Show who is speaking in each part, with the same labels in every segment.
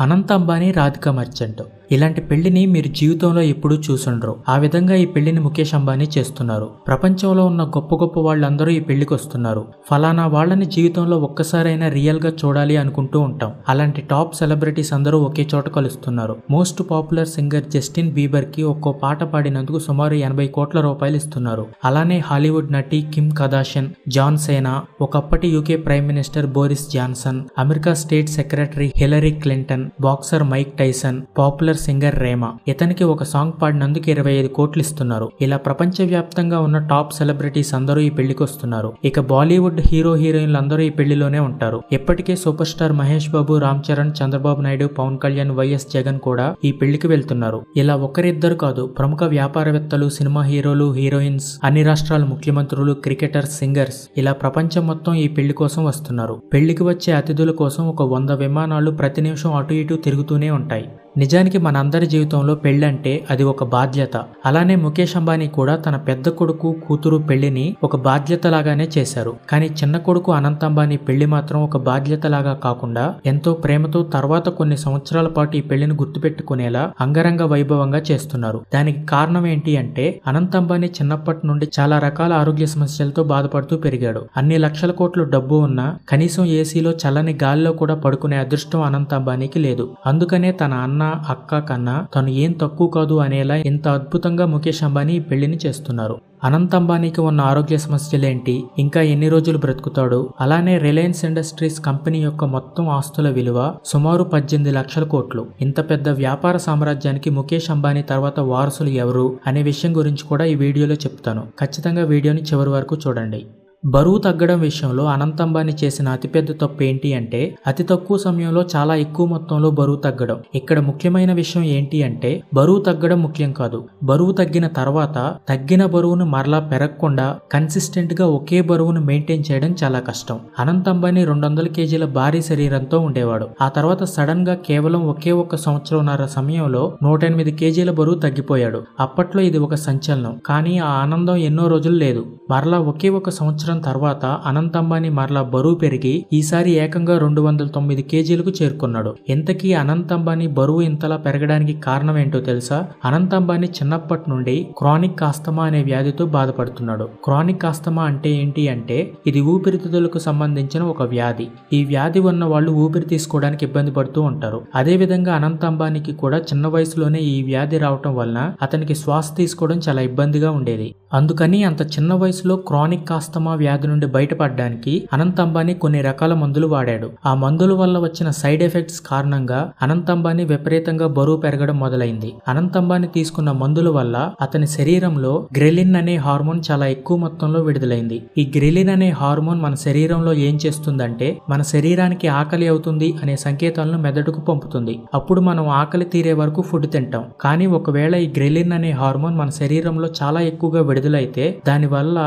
Speaker 1: Anant Ambani, Radhika merchant. ఇలాంటి పెళ్లిని మీరు జీవితంలో ఎప్పుడూ చూసుండరు. ఆ విధంగా ఈ పెళ్లిని ముఖేష్ అంబానీ చేస్తున్నారు. ప్రపంచంలో ఉన్న గొప్ప గొప్ప వాళ్ళందరూ ఈ పెళ్లికి వస్తున్నారు. ఫలానా వాళ్ళని జీవితంలో ఒక్కసారైనా రియల్ గా చూడాలి అనుకుంటూ ఉంటాం. అలాంటి టాప్ సెలబ్రిటీస్ అందరూ ఒకే చోట కలుస్తున్నారు. Most popular singer Justin Bieber కి ఒక్కో పాట పాడినందుకు సుమారు 80 కోట్ల రూపాయలు ఇస్తున్నారు. అలానే హాలీవుడ్ నటి కిమ్ కర్దాషియన్, జాన్ సేనా, ఒకప్పటి UK prime minister Boris Johnson, America state secretary Hillary Clinton, boxer Mike Tyson, popular singer Rema, ఇతనికి ఒక సాంగ్ పాడినందుకు 25 కోట్లు ఇస్తున్నారు. ఇలా ప్రపంచ వ్యాప్తంగా ఉన్న టాప్ సెలబ్రిటీస్ అందరూ ఈ పెళ్లికి వస్తున్నారు. ఇక బాలీవుడ్ హీరో హీరోయిన్లు అందరూ ఈ పెళ్లిలోనే ఉంటారు. ఇప్పటికే super star Mahesh Babu, Ram Charan, Chandrababu Naidu, Pawan Kalyan, YS Jagan కూడా ఈ పెళ్లికి వెళ్తున్నారు. ఇలా ఒకరిద్దరు కాదు, ప్రముఖ వ్యాపారవేత్తలు, సినిమా హీరోలు, హీరోయిన్స్, అన్ని రాష్ట్రాల ముఖ్యమంత్రులు, క్రికెటర్స్, సింగర్స్, ఇలా ప్రపంచం మొత్తం ఈ పెళ్లి కోసం వస్తున్నారు. పెళ్లికి వచ్చే అతిథుల కోసం ఒక 100 విమానాలు ప్రతి నిమిషం అటు ఇటు తిరుగుతూనే ఉంటాయి. నిజానికి మనందరి జీవితంలో పెళ్ళంటే అది ఒక బాధ్యత. అలానే ముఖేష్ అంబానీ కూడా తన పెద్ద కొడుకు, కూతురు పెళ్లిని ఒక బాధ్యత లాగానే చేశారు. కానీ చిన్న కొడుకు అనంత్ అంబానీ పెళ్లి మాత్రం ఒక బాధ్యత లాగా కాకుండా ఎంతో ప్రేమతో తర్వాత కొన్ని సంవత్సరాల పాటు ఈ పెళ్లిని గుర్తుపెట్టుకునేలా అంగరంగ వైభవంగా చేస్తున్నారు. దానికి కారణం ఏంటి అంటే అనంత్ అంబానీ చిన్నప్పటి నుండి చాలా రకాల ఆరోగ్య సమస్యలతో బాధపడుతూ పెరిగాడు. అన్ని లక్షల కోట్లు డబ్బు ఉన్నా కనీసం ఏసీలో చల్లని గాలిలో కూడా పడుకునే అదృష్టం అనంత్ అంబానీకి లేదు. అందుకనే తన అన్న, అక్క కన్నా తను ఏం తక్కువ కాదు అనేలా ఇంత అద్భుతంగా ముఖేష్ అంబానీ ఈ పెళ్లిని చేస్తున్నారు. అనంత్ అంబానీకి ఉన్న ఆరోగ్య సమస్యలేంటి, ఇంకా ఎన్ని రోజులు బ్రతుకుతాడు, అలానే రిలయన్స్ ఇండస్ట్రీస్ కంపెనీ యొక్క మొత్తం ఆస్తుల విలువ సుమారు 18 లక్షల కోట్లు. ఇంత పెద్ద వ్యాపార సామ్రాజ్యానికి ముఖేష్ అంబానీ తర్వాత వారసులు ఎవరు అనే విషయం గురించి కూడా ఈ వీడియోలో చెప్తాను. ఖచ్చితంగా వీడియోని చివరి వరకు చూడండి. బరువు తగ్గడం విషయంలో అనంత్ అంబానీ చేసిన అతిపెద్ద తప్పు ఏంటి అంటే అతి తక్కువ సమయంలో చాలా ఎక్కువ మొత్తంలో బరువు తగ్గడం. ఇక్కడ ముఖ్యమైన విషయం ఏంటి అంటే బరువు తగ్గడం ముఖ్యం కాదు, బరువు తగ్గిన తర్వాత తగ్గిన బరువును మరలా పెరగకుండా కన్సిస్టెంట్ గా ఒకే బరువును మెయింటైన్ చేయడం చాలా కష్టం. అనంత్ అంబానీ 200 కేజీల భారీ శరీరంతో ఉండేవాడు. ఆ తర్వాత సడన్ గా కేవలం ఒకే ఒక్క సంవత్సరంన్నర సమయంలో 108 కేజీల బరువు తగ్గిపోయాడు. అప్పట్లో ఇది ఒక సంచలనం. కానీ ఆ ఆనందం ఎన్నో రోజులు లేదు. మరలా ఒకే ఒక సంవత్సరం తర్వాత అనంత్ అంబానీ మరలా బరువు పెరిగి ఈసారి ఏకంగా 209 కేజీలకు చేరుకున్నాడు. ఇంతకీ అనంత్ అంబానీ బరువు ఇంతలా పెరగడానికి కారణం ఏంటో తెలుసా? అనంత్ అంబానీ చిన్నప్పటి నుండి క్రానిక్ ఆస్తమా అనే వ్యాధితో బాధపడుతున్నాడు. క్రానిక్ ఆస్తమా అంటే ఏంటి అంటే ఇది ఊపిరితిత్తులకు సంబంధించిన ఒక వ్యాధి. ఈ వ్యాధి ఉన్న వాళ్ళు ఊపిరి తీసుకోవడానికి ఇబ్బంది పడుతూ ఉంటారు. అదే విధంగా అనంత్ అంబానీకి కూడా చిన్న వయసులోనే ఈ వ్యాధి రావటం వలన అతనికి శ్వాస తీసుకోవడం చాలా ఇబ్బందిగా ఉండేది. అందుకని అంత చిన్న వయసులో క్రానిక్ ఆస్తమా వ్యాధి నుండి బయటపడడానికి అనంత్ అంబానీ కొన్ని రకాల మందులు వాడాడు. ఆ మందుల వల్ల వచ్చిన సైడ్ ఎఫెక్ట్స్ కారణంగా అనంత్ అంబానీ విపరీతంగా బరువు పెరగడం మొదలైంది. అనంత్ అంబానీ తీసుకున్న మందుల వల్ల అతని శరీరంలో గ్రెలిన్ అనే హార్మోన్ చాలా ఎక్కువ మొత్తంలో విడుదలైంది. ఈ గ్రెలిన్ అనే హార్మోన్ మన శరీరంలో ఏం చేస్తుందంటే మన శరీరానికి ఆకలి అవుతుంది అనే సంకేతాలను మెదడుకు పంపుతుంది. అప్పుడు మనం ఆకలి తీరే వరకు ఫుడ్ తింటాం. కానీ ఒకవేళ ఈ గ్రెలిన్ అనే హార్మోన్ మన శరీరంలో చాలా ఎక్కువగా విడుదలైతే దానివల్ల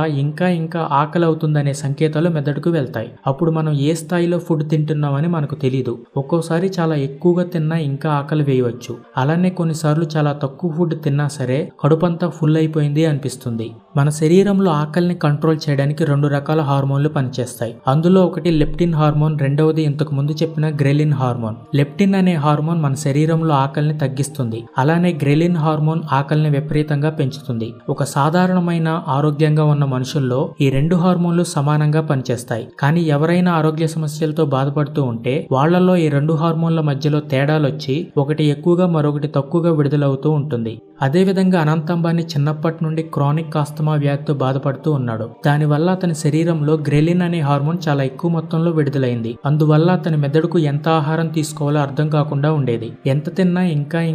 Speaker 1: ఇంకా ఆకలి అవుతుందనే సంకేతాలు మెదడుకు వెళ్తాయి. అప్పుడు మనం ఏ స్థాయిలో ఫుడ్ తింటున్నామని మనకు తెలియదు. ఒక్కోసారి చాలా ఎక్కువగా తిన్నా ఇంకా ఆకలి వేయవచ్చు. అలానే కొన్నిసార్లు చాలా తక్కువ ఫుడ్ తిన్నా సరే కడుపంతా ఫుల్ అయిపోయింది అనిపిస్తుంది. మన శరీరంలో ఆకలిని కంట్రోల్ చేయడానికి 2 రకాల హార్మోన్లు పనిచేస్తాయి. అందులో ఒకటి లెప్టిన్ హార్మోన్, రెండవది ఇంతకు ముందు చెప్పిన గ్రెలిన్ హార్మోన్. లెప్టిన్ అనే హార్మోన్ మన శరీరంలో ఆకలిని తగ్గిస్తుంది. అలానే గ్రెలిన్ హార్మోన్ ఆకలిని విపరీతంగా పెంచుతుంది. ఒక సాధారణమైన ఆరోగ్యంగా ఉన్న మనుషుల్లో ఈ 2 హార్మోన్లు సమానంగా పనిచేస్తాయి. కానీ ఎవరైనా ఆరోగ్య సమస్యలతో బాధపడుతూ ఉంటే వాళ్లలో ఈ 2 హార్మోన్ల మధ్యలో తేడాలొచ్చి ఒకటి ఎక్కువగా మరొకటి తక్కువగా విడుదలవుతూ ఉంటుంది. అదేవిధంగా అనంత్ అంబానీ చిన్నప్పటి నుండి క్రానిక్ ఆస్తమా వ్యాధితో బాధపడుతూ ఉన్నాడు. దానివల్ల అతని శరీరంలో గ్రెలిన్ అనే హార్మోన్ చాలా ఎక్కువ మొత్తంలో విడుదలైంది. అందువల్ల అతని మెదడుకు ఎంత ఆహారం తీసుకోవాలో అర్థం కాకుండా ఉండేది. ఎంత తిన్నా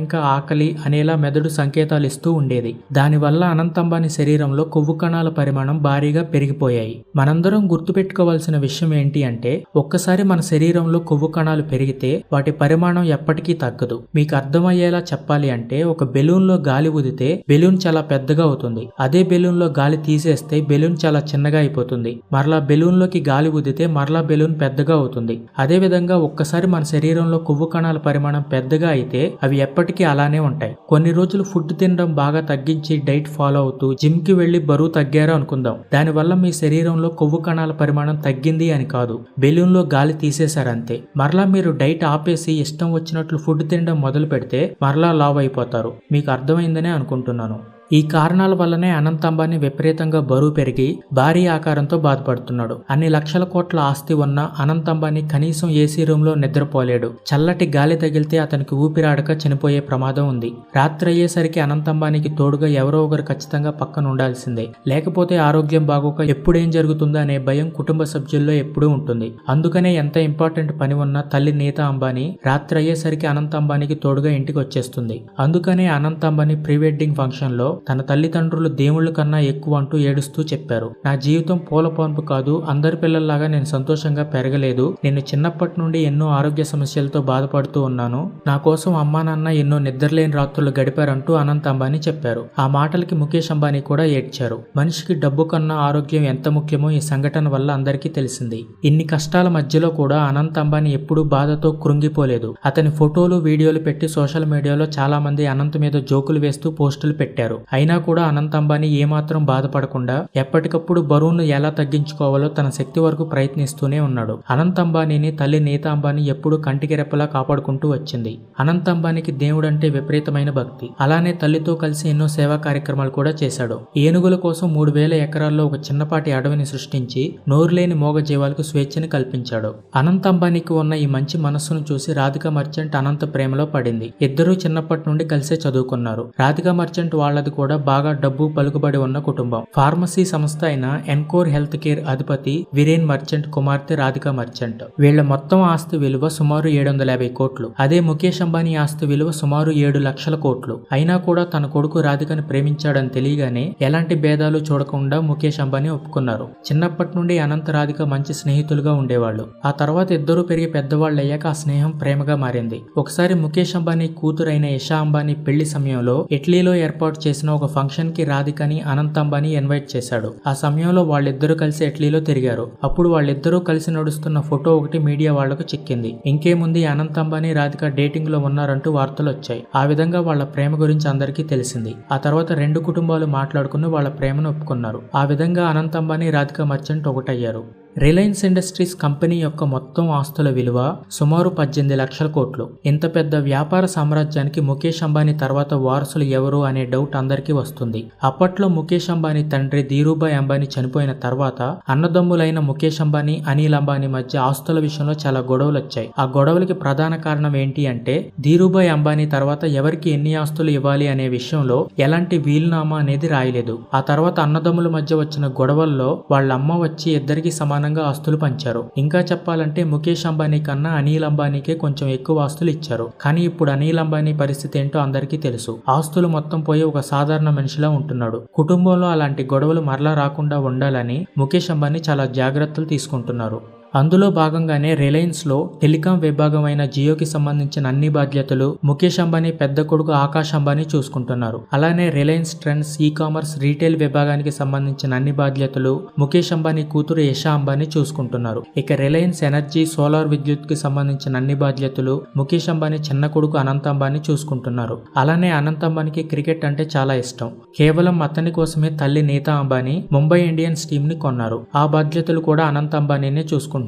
Speaker 1: ఇంకా ఆకలి అనేలా మెదడు సంకేతాలు ఇస్తూ ఉండేది. దానివల్ల అనంత్ అంబానీ శరీరంలో కొవ్వు కణాల పరిమాణం భారీగా పెరిగిపోయాయి. మనందరం గుర్తుపెట్టుకోవాల్సిన విషయం ఏంటి అంటే ఒక్కసారి మన శరీరంలో కొవ్వు కణాలు పెరిగితే వాటి పరిమాణం ఎప్పటికీ తగ్గదు. మీకు అర్థమయ్యేలా చెప్పాలి అంటే ఒక బెలూన్ లో గాలి ఊదితే బెలూన్ చాలా పెద్దగా అవుతుంది. అదే బెలూన్ లో గాలి తీసేస్తే బెలూన్ చాలా చిన్నగా అయిపోతుంది. మరలా బెలూన్ లోకి గాలి ఊదితే మరలా బెలూన్ పెద్దగా అవుతుంది. అదే విధంగా ఒక్కసారి మన శరీరంలో కొవ్వు కణాల పరిమాణం పెద్దగా అయితే అవి ఎప్పటికీ అలానే ఉంటాయి. కొన్ని రోజులు ఫుడ్ తినడం బాగా తగ్గించి డైట్ ఫాలో అవుతూ జిమ్ కి వెళ్లి బరువు తగ్గారు అనుకుందాం. దానివల్ల మీ శరీరం శరీరంలో కొవ్వు కణాల పరిమాణం తగ్గింది అని కాదు, బెలూన్లో గాలి తీసేశారంతే. మరలా మీరు డైట్ ఆపేసి ఇష్టం వచ్చినట్లు ఫుడ్ తినడం మొదలు పెడితే మరలా లావ్ అయిపోతారు. మీకు అర్థమైందనే అనుకుంటున్నాను. ఈ కారణాల వల్లనే అనంత్ అంబానీ విపరీతంగా బరువు పెరిగి భారీ ఆకారంతో బాధపడుతున్నాడు. అన్ని లక్షల కోట్ల ఆస్తి ఉన్న అనంత్ అంబానీ కనీసం ఏసీ రూమ్ లో నిద్రపోలేడు. చల్లటి గాలి తగిలితే అతనికి ఊపిరాడక చనిపోయే ప్రమాదం ఉంది. రాత్రి అయ్యేసరికి అనంత్ అంబానీకి తోడుగా ఎవరో ఒకరు ఖచ్చితంగా పక్కన ఉండాల్సిందే. లేకపోతే ఆరోగ్యం బాగోక ఎప్పుడేం జరుగుతుందో అనే భయం కుటుంబ సభ్యుల్లో ఎప్పుడూ ఉంటుంది. అందుకనే ఎంత ఇంపార్టెంట్ పని ఉన్నా తల్లి నీతా అంబానీ రాత్రి అయ్యేసరికి అనంత్ అంబానీకి తోడుగా ఇంటికి వచ్చేస్తుంది. అందుకనే Anant Ambani pre wedding function లో తన తల్లిదండ్రులు దేవుళ్ళ కన్నా ఎక్కువ అంటూ ఏడుస్తూ చెప్పారు. నా జీవితం పూల పాన్పు కాదు, అందరి పిల్లల్లాగా నేను సంతోషంగా పెరగలేదు. నేను చిన్నప్పటి నుండి ఎన్నో ఆరోగ్య సమస్యలతో బాధపడుతూ ఉన్నాను. నా కోసం అమ్మా నాన్న ఎన్నో నిద్రలేని రాత్రులు గడిపారంటూ అనంత్ అంబానీ చెప్పారు. ఆ మాటలకి ముఖేష్ అంబానీ కూడా ఏడ్చారు. మనిషికి డబ్బు కన్నా ఆరోగ్యం ఎంత ముఖ్యమో ఈ సంఘటన వల్ల అందరికీ తెలిసింది. ఇన్ని కష్టాల మధ్యలో కూడా అనంత్ అంబానీ ఎప్పుడూ బాధతో కృంగిపోలేదు. అతని ఫోటోలు వీడియోలు పెట్టి సోషల్ మీడియాలో చాలా మంది అనంత్ మీద జోకులు వేస్తూ పోస్టులు పెట్టారు. అయినా కూడా అనంత్ అంబానీ ఏమాత్రం బాధపడకుండా ఎప్పటికప్పుడు బరువును ఎలా తగ్గించుకోవాలో తన శక్తి వరకు ప్రయత్నిస్తూనే ఉన్నాడు. అనంత్ అంబానీని తల్లి నీతా అంబానీ ఎప్పుడూ కంటికి రెప్పలా కాపాడుకుంటూ వచ్చింది. అనంత్ అంబానీకి దేవుడంటే విపరీతమైన భక్తి. అలానే తల్లితో కలిసి ఎన్నో సేవా కార్యక్రమాలు కూడా చేశాడు. ఏనుగుల కోసం 3000 ఎకరాల్లో ఒక చిన్నపాటి అడవిని సృష్టించి నోరులేని మూగ జీవాలకు స్వేచ్ఛని కల్పించాడు. అనంత్ అంబానీకి ఉన్న ఈ మంచి మనస్సును చూసి రాధికా మర్చెంట్ అనంత్ ప్రేమలో పడింది. ఇద్దరూ చిన్నప్పటి నుండి కలిసే చదువుకున్నారు. రాధికా మర్చెంట్ వాళ్ళది కూడా బాగా డబ్బు పలుకుబడి ఉన్న కుటుంబం. ఫార్మసీ సంస్థ అయిన ఎన్కోర్ హెల్త్ కేర్ అధిపతి వీరేన్ మర్చెంట్ కుమార్తె రాధికా మర్చెంట్. వీళ్ల మొత్తం ఆస్తి విలువ సుమారు 750 కోట్లు. అదే ముఖేష్ అంబానీ ఆస్తి విలువ సుమారు 7 లక్షల కోట్లు. అయినా కూడా తన కొడుకు రాధికను ప్రేమించాడని తెలియగానే ఎలాంటి భేదాలు చూడకుండా ముఖేష్ అంబానీ ఒప్పుకున్నారు. చిన్నప్పటి నుండి అనంత్ రాధిక మంచి స్నేహితులుగా ఉండేవాళ్లు. ఆ తర్వాత ఇద్దరూ పెరిగి పెద్దవాళ్ళు అయ్యాక ఆ స్నేహం ప్రేమగా మారింది. ఒకసారి ముఖేష్ అంబానీ కూతురైన ఇషా అంబానీ పెళ్లి సమయంలో ఇటలీలో ఏర్పాటు చేసిన ఒక ఫంక్షన్ కి రాధికని అనంత్ అంబానీ ఇన్వైట్ చేశాడు. ఆ సమయంలో వాళ్ళిద్దరూ కలిసి ఇటలీలో తిరిగారు. అప్పుడు వాళ్ళిద్దరూ కలిసి నడుస్తున్న ఫోటో ఒకటి మీడియా వాళ్లకు చిక్కింది. ఇంకేముంది, అనంత్ అంబానీ రాధిక డేటింగ్ లో ఉన్నారంటూ వార్తలు వచ్చాయి. ఆ విధంగా వాళ్ళ ప్రేమ గురించి అందరికీ తెలిసింది. ఆ తర్వాత రెండు కుటుంబాలు మాట్లాడుకుని వాళ్ళ ప్రేమను ఒప్పుకున్నారు. ఆ విధంగా అనంత్ అంబానీ రాధికా మర్చెంట్ ఒకటయ్యారు. రిలయన్స్ ఇండస్ట్రీస్ కంపెనీ యొక్క మొత్తం ఆస్తుల విలువ సుమారు 18 లక్షల కోట్లు. ఇంత పెద్ద వ్యాపార సామ్రాజ్యానికి ముఖేష్ అంబానీ తర్వాత వారసులు ఎవరు అనే డౌట్ అందరికీ వస్తుంది. అప్పట్లో ముఖేష్ అంబానీ తండ్రి ధీరూభాయ్ అంబానీ చనిపోయిన తర్వాత అన్నదమ్ములైన ముఖేష్ అంబానీ, అనిల్ అంబానీ మధ్య ఆస్తుల విషయంలో చాలా గొడవలు వచ్చాయి. ఆ గొడవలకి ప్రధాన కారణం ఏంటి అంటే ధీరూభాయ్ అంబానీ తర్వాత ఎవరికి ఎన్ని ఆస్తులు ఇవ్వాలి అనే విషయంలో ఎలాంటి వీలునామా అనేది రాయలేదు. ఆ తర్వాత అన్నదమ్ముల మధ్య వచ్చిన గొడవల్లో వాళ్ళ అమ్మ వచ్చి ఇద్దరికి సమానంగా ఆస్తులు పంచారు. ఇంకా చెప్పాలంటే ముఖేష్ అంబానీ కన్నా అనిల్ అంబానీకే కొంచెం ఎక్కువ ఆస్తులు ఇచ్చారు. కానీ ఇప్పుడు అనిల్ అంబానీ పరిస్థితి ఏంటో అందరికీ తెలుసు. ఆస్తులు మొత్తం పోయి ఒక సాధారణ మనిషిలా ఉంటున్నాడు. కుటుంబంలో అలాంటి గొడవలు మరలా రాకుండా ఉండాలని ముఖేష్ అంబానీ చాలా జాగ్రత్తలు తీసుకుంటున్నారు. అందులో భాగంగానే రిలయన్స్ లో టెలికాం విభాగం అయిన జియోకి సంబంధించిన అన్ని బాధ్యతలు ముఖేష్ అంబానీ పెద్ద కొడుకు ఆకాష్ అంబానీ చూసుకుంటున్నారు. అలానే Reliance trends, e commerce, retail విభాగానికి సంబంధించిన అన్ని బాధ్యతలు ముఖేష్ అంబానీ కూతురు ఇషా అంబానీ చూసుకుంటున్నారు. ఇక రిలయన్స్ ఎనర్జీ, సోలార్ విద్యుత్ కి సంబంధించిన అన్ని బాధ్యతలు ముఖేష్ అంబానీ చిన్న కొడుకు అనంత్ అంబానీ చూసుకుంటున్నారు. అలానే అనంత్ అంబానీకి క్రికెట్ అంటే చాలా ఇష్టం. కేవలం అతని కోసమే తల్లి నీతా అంబానీ ముంబై ఇండియన్స్ టీమ్ ని కొన్నారు. ఆ బాధ్యతలు కూడా అనంత్ అంబానీనే చూసుకుంటున్నారు.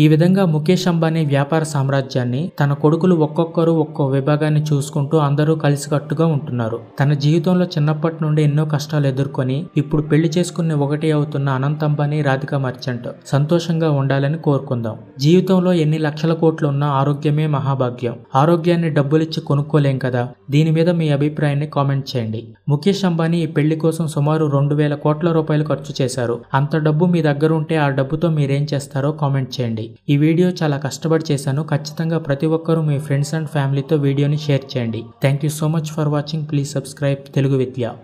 Speaker 1: ఈ విధంగా ముఖేష్ అంబానీ వ్యాపార సామ్రాజ్యాన్ని తన కొడుకులు ఒక్కొక్కరు ఒక్కో విభాగాన్ని చూసుకుంటూ అందరూ కలిసికట్టుగా ఉంటున్నారు. తన జీవితంలో చిన్నప్పటి నుండి ఎన్నో కష్టాలు ఎదుర్కొని ఇప్పుడు పెళ్లి చేసుకుని ఒకటి అవుతున్న అనంత్ అంబానీ, రాధికా మర్చెంట్ సంతోషంగా ఉండాలని కోరుకుందాం. జీవితంలో ఎన్ని లక్షల కోట్లు ఉన్నా ఆరోగ్యమే మహాభాగ్యం. ఆరోగ్యాన్ని డబ్బులిచ్చి కొనుక్కోలేం కదా. దీని మీద మీ అభిప్రాయాన్ని కామెంట్ చేయండి. ముఖేష్ అంబానీ ఈ పెళ్లి కోసం సుమారు 2000 కోట్ల రూపాయలు ఖర్చు చేశారు. అంత డబ్బు మీ దగ్గర ఉంటే ఆ డబ్బుతో మీరేం చేస్తారో కామెంట్ చేయండి. ఈ వీడియో చాలా కష్టపడి చేశాను. ఖచ్చితంగా ప్రతి ఒక్కరూ మీ ఫ్రెండ్స్ అండ్ ఫ్యామిలీతో వీడియోని షేర్ చేయండి. Thank you so much for watching. Please subscribe Telugu Vidya.